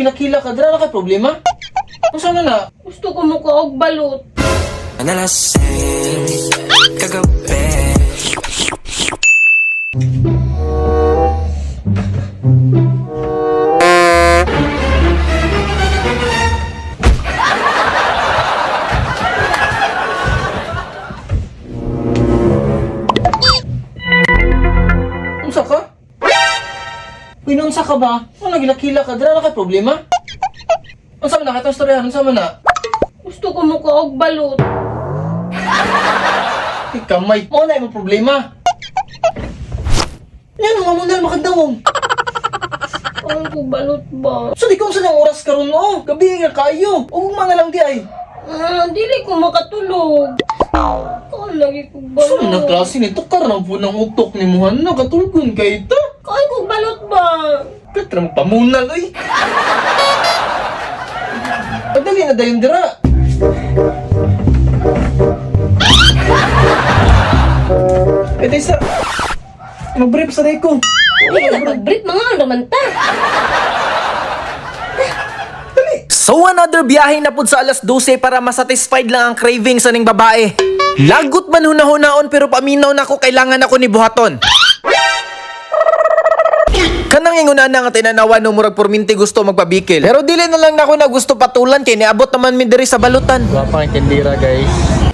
nagilak-hilak ka, dira na kay problema? Unsa man na? Gusto ko mo og balot. Nalalasing kagabi. Unsa ka? Pinunsa ka ba? Nagilak-hilak ka, dira na kay problema? Unsa man na katong storya? Unsa man na? Gusto ko mo og balot. Kamay mo na yung problema. Yan ang amunal makadawong. Ang ko balot ba? So di ko sa nang oras karon mo. Gabi nga kayo. Ugma na lang di ay. Dili ko makatulog. Kung lagi ko balot. So na klase ni tukar na po ng utok ni Muhan na katulgon kay ita. Kaya ko balot ba? Katrang pamunal oy. Padali na dayon dira. Pwede sa... Mag-brief sa day ko. Hindi na mag-brief mga ramanta. So another biyahe na pud sa alas 12 para masatisfied lang ang cravings sa ning babae. Lagot man hunahon pero paminaw na ako kailangan ako ni buhaton. Kanang inguna na nga tinanawan no murag porminti gusto magpabikil. Pero dili na lang nako na gusto patulan kay niabot naman mi diri sa balutan. Wapa ang tindira guys.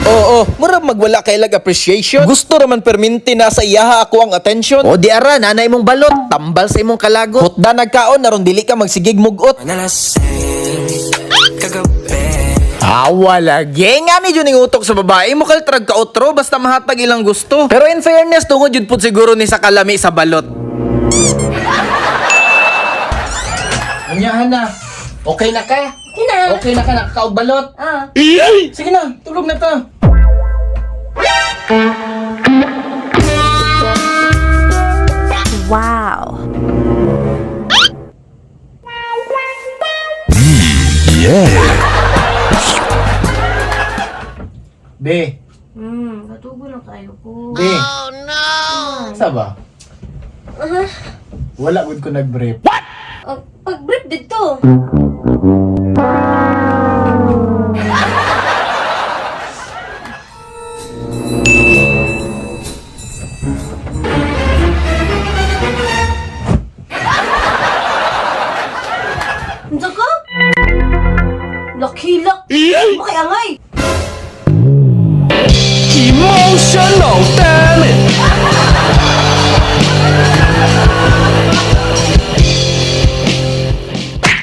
Oo, murag magwala kay lag appreciation. Gusto raman perminti na sa iyaha ako ang attention. O di ara nanay mong balot, tambal sa imong kalagot. Hutda nagkaon naron dili ka magsigig mugot. Nalalasing kagabi. Wala. Nga medyo ning utok sa babae mo kaltrag ka otro basta mahatag ilang gusto. Pero in fairness tungod jud pud siguro ni sa kalami sa balot. Anyahan na. Okay na ka? Okay na ka, nakakaugbalot. Sige na, tulog na ta. Wow. Be, Katugo na kayo ko. be. Oh no! Sa ba? Wala gud ko nag-brief. Pag-brief dito. Unsa ka? Lakilak. Makiangay.